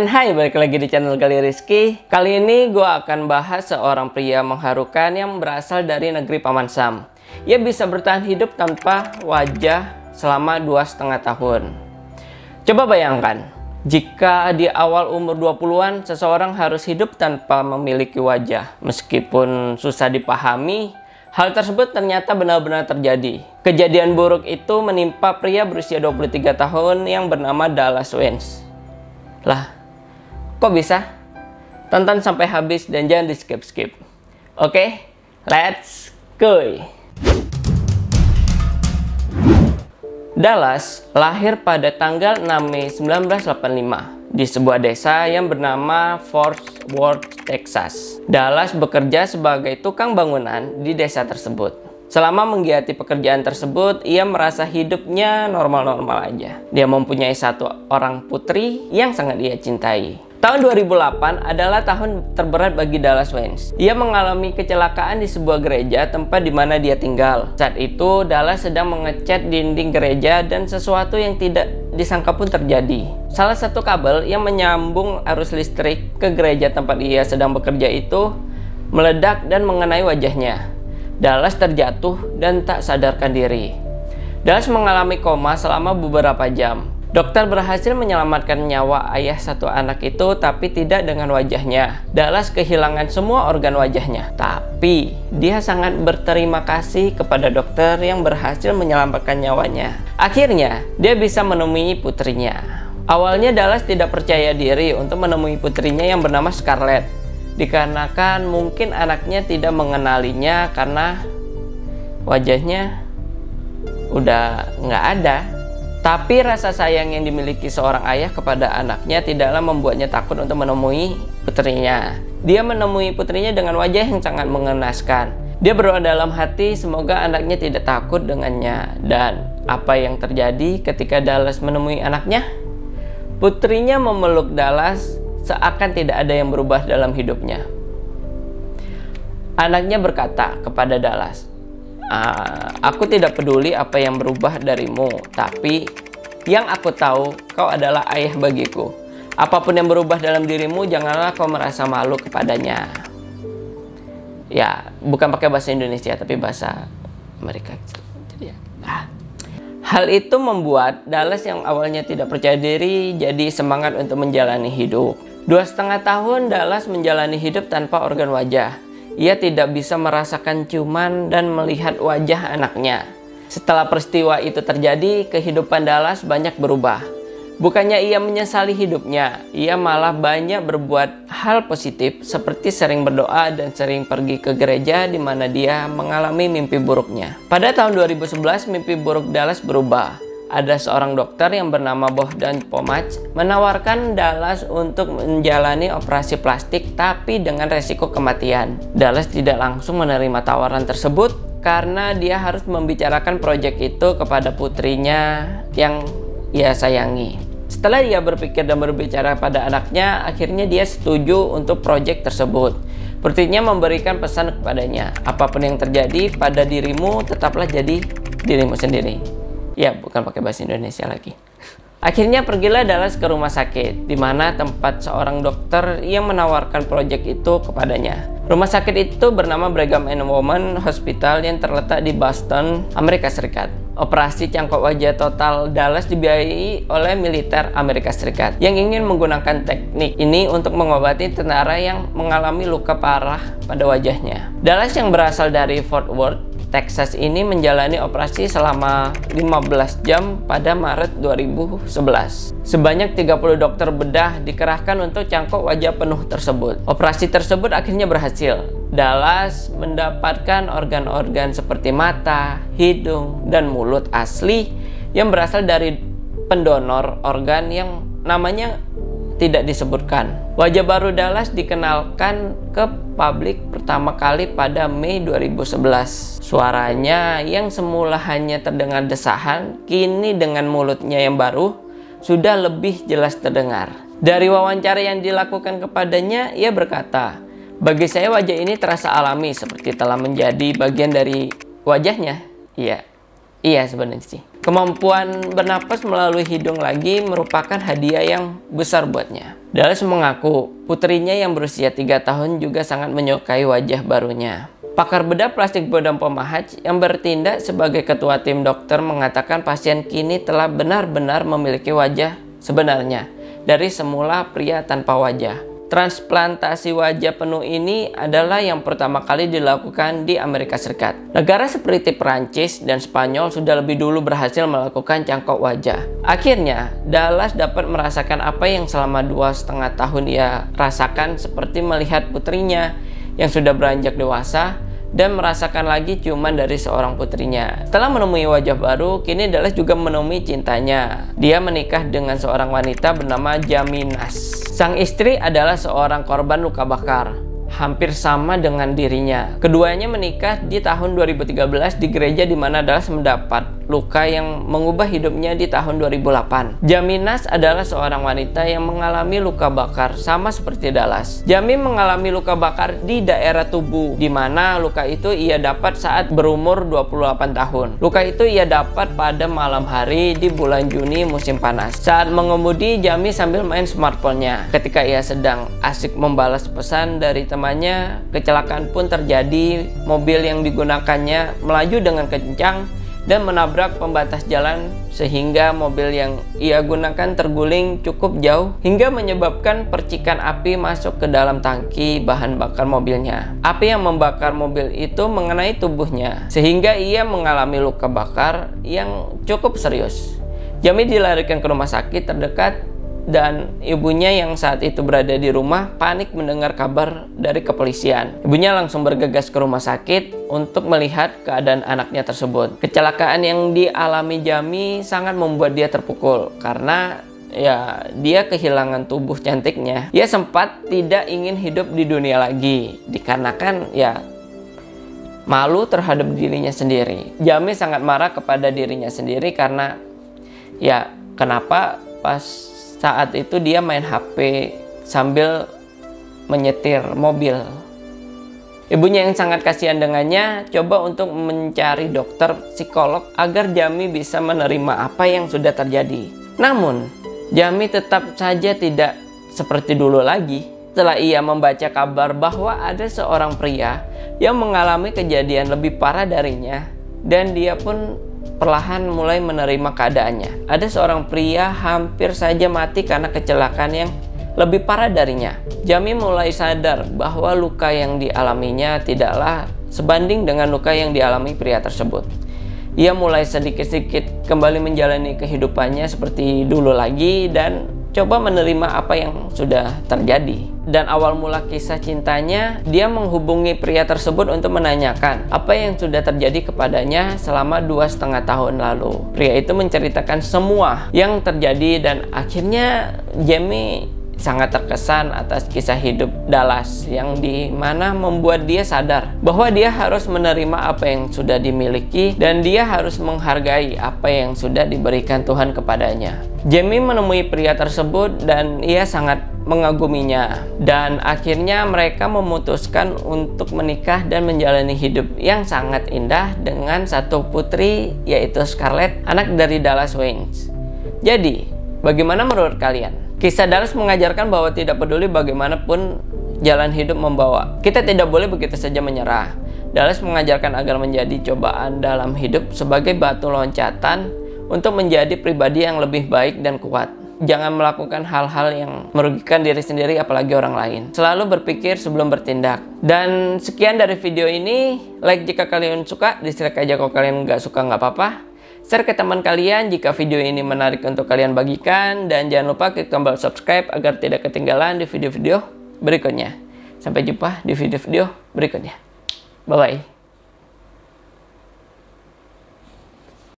Dan hai, balik lagi di channel Gali Rizky. Kali ini gue akan bahas seorang pria mengharukan yang berasal dari negeri Paman Sam. Ia bisa bertahan hidup tanpa wajah selama 2,5 tahun. Coba bayangkan, jika di awal umur 20-an seseorang harus hidup tanpa memiliki wajah. Meskipun susah dipahami, hal tersebut ternyata benar-benar terjadi. Kejadian buruk itu menimpa pria berusia 23 tahun yang bernama Dallas Waynes. Lah, kok bisa? Tonton sampai habis dan jangan di skip-skip. Oke, let's go! Dallas lahir pada tanggal 6 Mei 1985 di sebuah desa yang bernama Fort Worth, Texas. Dallas bekerja sebagai tukang bangunan di desa tersebut. Selama menggiati pekerjaan tersebut, ia merasa hidupnya normal-normal aja. Dia mempunyai satu orang putri yang sangat ia cintai. Tahun 2008 adalah tahun terberat bagi Dallas Waynes. Ia mengalami kecelakaan di sebuah gereja tempat di mana dia tinggal. Saat itu, Dallas sedang mengecat dinding gereja dan sesuatu yang tidak disangka pun terjadi. Salah satu kabel yang menyambung arus listrik ke gereja tempat ia sedang bekerja itu meledak dan mengenai wajahnya. Dallas terjatuh dan tak sadarkan diri. Dallas mengalami koma selama beberapa jam. Dokter berhasil menyelamatkan nyawa ayah satu anak itu, tapi tidak dengan wajahnya. Dallas kehilangan semua organ wajahnya. Tapi dia sangat berterima kasih kepada dokter yang berhasil menyelamatkan nyawanya. Akhirnya dia bisa menemui putrinya. Awalnya Dallas tidak percaya diri untuk menemui putrinya yang bernama Scarlett, dikarenakan mungkin anaknya tidak mengenalinya karena wajahnya udah nggak ada. Tapi rasa sayang yang dimiliki seorang ayah kepada anaknya tidaklah membuatnya takut untuk menemui putrinya. Dia menemui putrinya dengan wajah yang sangat mengenaskan. Dia berdoa dalam hati semoga anaknya tidak takut dengannya. Dan apa yang terjadi ketika Dallas menemui anaknya? Putrinya memeluk Dallas seakan tidak ada yang berubah dalam hidupnya. Anaknya berkata kepada Dallas, "Aku tidak peduli apa yang berubah darimu, tapi yang aku tahu kau adalah ayah bagiku. Apapun yang berubah dalam dirimu, janganlah kau merasa malu kepadanya." Ya, bukan pakai bahasa Indonesia, tapi bahasa Amerika. Jadi ya. Hal itu membuat Dallas yang awalnya tidak percaya diri jadi semangat untuk menjalani hidup. 2,5 tahun Dallas menjalani hidup tanpa organ wajah. Ia tidak bisa merasakan ciuman dan melihat wajah anaknya. Setelah peristiwa itu terjadi, kehidupan Dallas banyak berubah. Bukannya ia menyesali hidupnya, ia malah banyak berbuat hal positif seperti sering berdoa dan sering pergi ke gereja di mana dia mengalami mimpi buruknya. Pada tahun 2011, mimpi buruk Dallas berubah. Ada seorang dokter yang bernama Bohdan Pomach menawarkan Dallas untuk menjalani operasi plastik tapi dengan resiko kematian. Dallas tidak langsung menerima tawaran tersebut karena dia harus membicarakan proyek itu kepada putrinya yang ia sayangi. Setelah dia berpikir dan berbicara pada anaknya, akhirnya dia setuju untuk proyek tersebut. Putrinya memberikan pesan kepadanya, apapun yang terjadi pada dirimu, tetaplah jadi dirimu sendiri. Ya, bukan pakai bahasa Indonesia lagi. Akhirnya pergilah Dallas ke rumah sakit, di mana tempat seorang dokter yang menawarkan proyek itu kepadanya. Rumah sakit itu bernama Brigham and Women's Hospital yang terletak di Boston, Amerika Serikat. Operasi cangkok wajah total Dallas dibiayai oleh militer Amerika Serikat yang ingin menggunakan teknik ini untuk mengobati tentara yang mengalami luka parah pada wajahnya. Dallas yang berasal dari Fort Worth, Texas ini menjalani operasi selama 15 jam pada Maret 2011. Sebanyak 30 dokter bedah dikerahkan untuk cangkok wajah penuh tersebut. Operasi tersebut akhirnya berhasil. Dallas mendapatkan organ-organ seperti mata, hidung, dan mulut asli yang berasal dari pendonor organ yang namanya tidak disebutkan. Wajah baru Dallas dikenalkan ke publik pertama kali pada Mei 2011. Suaranya yang semula hanya terdengar desahan, kini dengan mulutnya yang baru sudah lebih jelas terdengar. Dari wawancara yang dilakukan kepadanya, ia berkata, "Bagi saya wajah ini terasa alami seperti telah menjadi bagian dari wajahnya." Iya sebenarnya sih. Kemampuan bernapas melalui hidung lagi merupakan hadiah yang besar buatnya. Dallas mengaku putrinya yang berusia 3 tahun juga sangat menyukai wajah barunya. Pakar bedah plastik Badan POM Mahat yang bertindak sebagai ketua tim dokter mengatakan pasien kini telah benar-benar memiliki wajah sebenarnya dari semula pria tanpa wajah. Transplantasi wajah penuh ini adalah yang pertama kali dilakukan di Amerika Serikat. Negara seperti Perancis dan Spanyol sudah lebih dulu berhasil melakukan cangkok wajah. Akhirnya, Dallas dapat merasakan apa yang selama 2,5 tahun ia rasakan, seperti melihat putrinya yang sudah beranjak dewasa dan merasakan lagi ciuman dari seorang putrinya. Setelah menemui wajah baru, kini Dallas juga menemui cintanya. Dia menikah dengan seorang wanita bernama Jamie Nash. Sang istri adalah seorang korban luka bakar, hampir sama dengan dirinya. Keduanya menikah di tahun 2013 di gereja di mana Dallas mendapat luka yang mengubah hidupnya di tahun 2008. Jamie Nash adalah seorang wanita yang mengalami luka bakar sama seperti Dallas. Jamie mengalami luka bakar di daerah tubuh, di mana luka itu ia dapat saat berumur 28 tahun. Luka itu ia dapat pada malam hari di bulan Juni musim panas. Saat mengemudi, Jamie sambil main smartphone-nya. Ketika ia sedang asik membalas pesan dari temannya, kecelakaan pun terjadi. Mobil yang digunakannya melaju dengan kencang dan menabrak pembatas jalan sehingga mobil yang ia gunakan terguling cukup jauh hingga menyebabkan percikan api masuk ke dalam tangki bahan bakar mobilnya. Api yang membakar mobil itu mengenai tubuhnya sehingga ia mengalami luka bakar yang cukup serius. Jamie dilarikan ke rumah sakit terdekat dan ibunya yang saat itu berada di rumah panik mendengar kabar dari kepolisian. Ibunya langsung bergegas ke rumah sakit untuk melihat keadaan anaknya tersebut. Kecelakaan yang dialami Jamie sangat membuat dia terpukul karena dia kehilangan tubuh cantiknya. Ia sempat tidak ingin hidup di dunia lagi dikarenakan malu terhadap dirinya sendiri. Jamie sangat marah kepada dirinya sendiri karena kenapa pas saat itu dia main HP sambil menyetir mobil. Ibunya yang sangat kasihan dengannya coba untuk mencari dokter psikolog agar Jamie bisa menerima apa yang sudah terjadi. Namun, Jamie tetap saja tidak seperti dulu lagi. Setelah ia membaca kabar bahwa ada seorang pria yang mengalami kejadian lebih parah darinya, dan dia pun perlahan mulai menerima keadaannya. Ada seorang pria hampir saja mati karena kecelakaan yang lebih parah darinya. Jamie mulai sadar bahwa luka yang dialaminya tidaklah sebanding dengan luka yang dialami pria tersebut. Ia mulai sedikit-sedikit kembali menjalani kehidupannya seperti dulu lagi dan coba menerima apa yang sudah terjadi. Dan awal mula kisah cintanya, dia menghubungi pria tersebut untuk menanyakan apa yang sudah terjadi kepadanya selama 2,5 tahun lalu. Pria itu menceritakan semua yang terjadi dan akhirnya Jamie sangat terkesan atas kisah hidup Dallas yang dimana membuat dia sadar bahwa dia harus menerima apa yang sudah dimiliki dan dia harus menghargai apa yang sudah diberikan Tuhan kepadanya. Jamie menemui pria tersebut dan ia sangat mengaguminya, dan akhirnya mereka memutuskan untuk menikah dan menjalani hidup yang sangat indah dengan satu putri, yaitu Scarlett, anak dari Dallas Wayne. Jadi, bagaimana menurut kalian? Kisah Dallas mengajarkan bahwa tidak peduli bagaimanapun jalan hidup membawa, kita tidak boleh begitu saja menyerah. Dallas mengajarkan agar menjadi cobaan dalam hidup sebagai batu loncatan untuk menjadi pribadi yang lebih baik dan kuat. Jangan melakukan hal-hal yang merugikan diri sendiri apalagi orang lain. Selalu berpikir sebelum bertindak. Dan sekian dari video ini. Like jika kalian suka, dislike aja kalau kalian nggak suka nggak apa-apa. Share ke teman kalian jika video ini menarik untuk kalian bagikan. Dan jangan lupa klik tombol subscribe agar tidak ketinggalan di video-video berikutnya. Sampai jumpa di video-video berikutnya. Bye-bye.